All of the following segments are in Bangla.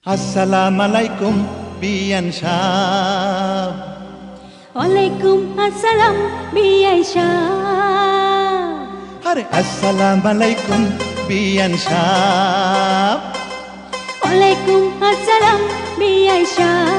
আসসালামু আলাইকুম বিয়ান সাহেব। ওয়ালাইকুম আসসালাম বিআই সাহেব। আরে আসসালামু আলাইকুম বিয়ান সাহেব। ওয়ালাইকুম আসসালাম বিআই সাহেব।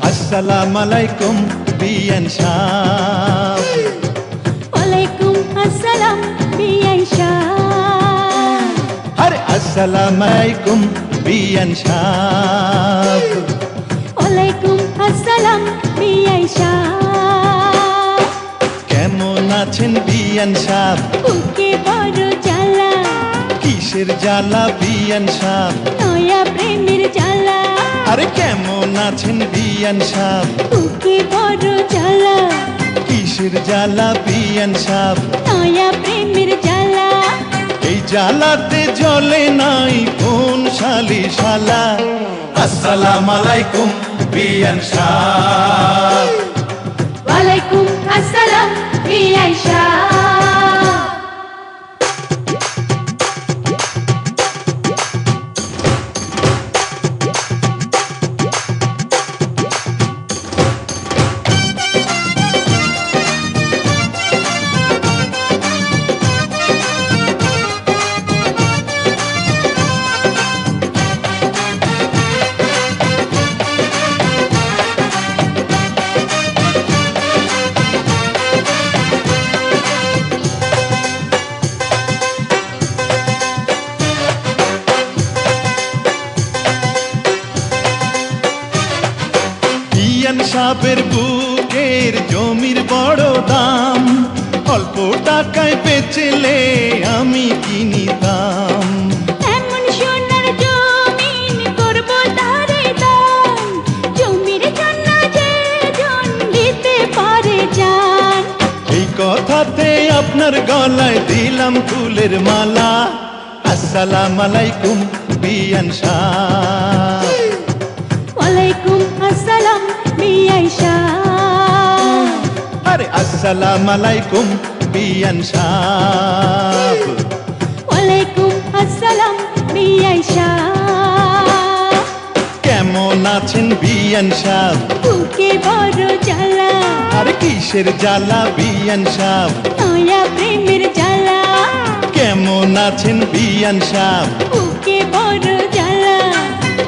আসসালামু আলাইকুম বিয়ান সাহেব। ওয়ালাইকুম আসসালাম বিআই সাহেব। আরে আসসালামু আলাইকুম বিয়ান সাহেব। ওয়ালাইকুম আসসালাম বিআই সাহেব। কেমন আছেন বিয়ান সাহেব? বুকে বড় জ্বালা, কিসের জ্বালা বিয়ান সাহেব? নয়া প্রেমের জ্বালা। আরে কেমন আছেন বিয়ান সাহেব? বুকে বড় জ্বালা, কিসের জ্বালা বিয়ান সাহেব? নয়া প্রেমের জ্বালা। এই জ্বালাতে জ্বলে নাই কোন শালি শালা। আসসালামু আলাইকুম বিয়ান সাহেব। ওয়ালাইকুম আসসালাম বিআই সাহেব। বিয়ান সাহেবের বুকের জমির বড় দাম, অল্প টাকায় বেচলে আমি কিনিতাম। এমন সোনার জমিন করব তারে দান, জমির জন্য যে জন দিতে পারে জান। এই কথাতে আপনার গলায় দিলাম ফুলের মালা। আসসালামু আলাইকুম বিয়ান সাহেব। ওয়ালাইকুম আসসালাম বিআই সাহেব। আরে আসসালামু আলাইকুম বিয়ান সাহেব। ওয়ালাইকুম আসসালাম বিআই সাহেব। কেমন আছেন বিয়ান সাহেব? বুকে বড় জ্বালা, আরে কিসের জ্বালা বিয়ান সাহেব? নয়া প্রেমের জ্বালা। কেমন আছেন বিয়ান সাহেব? বুকে বড় জ্বালা,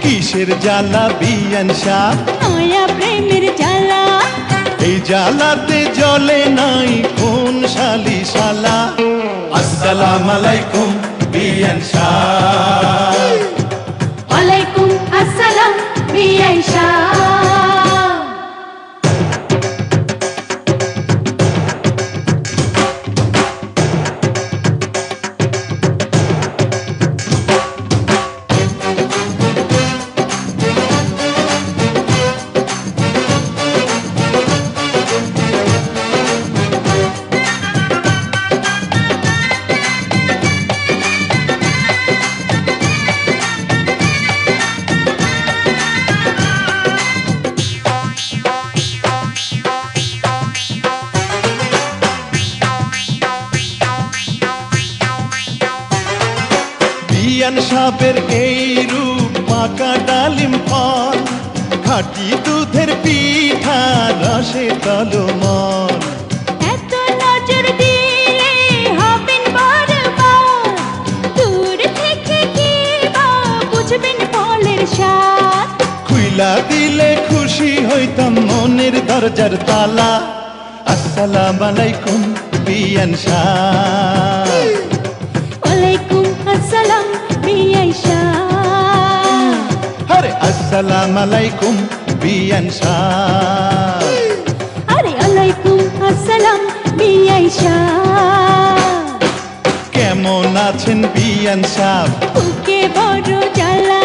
কিসের জ্বালা বিয়ান সাহেব? নয়া প্রেমের জ্বালা। এই জ্বালাতে জ্বলে নাই কোন শালি শালা। আসসালামু আলাইকুম বিয়ান সাহেব। ওয়ালাইকুম আসসালাম বিআই সাহেব। বিয়ান সাহেবের এই রূপ পাকা ডালিম ফল, খাঁটি দুধের পিঠা রসে তলমল। এত নজর দিলে হবেন বারবার, দূর থেকে কি বা বুঝবেন ফলের স্বাদ। খুইলা দিলে খুশি হইতাম মনের দরজার তালা। আসসালামু আলাইকুম বিয়ান সাহেব। ওয়ালাইকুম আসসালাম বিআই সাহেব। আরে আসসালামু আলাইকুম বিয়ান সাহেব। আরে ওয়ালাইকুম আসসালাম বিআই সাহ। কেমন আছেন বিয়ান সাহ? বুকে বড় জ্বালা,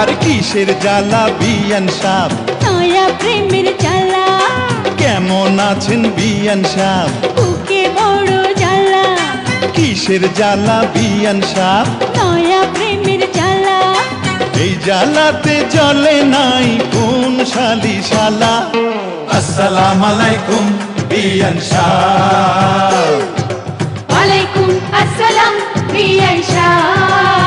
আর কিসের জ্বালা বিয়ান সাহ? নয়া প্রেমের জ্বালা। কেমন আছেন বিয়ান সাহ? বুকে বড় জ্বালা, কিসের জ্বালা বিয়ান সাহ? নয়া প্রেমের জ্বালা। এই জ্বালাতে জ্বলে নাই কোন শালি শালা। আসসালাম আলাইকুম বিয়ান সাহ। ওয়ালাইকুম আসসালাম বিআই সাহ।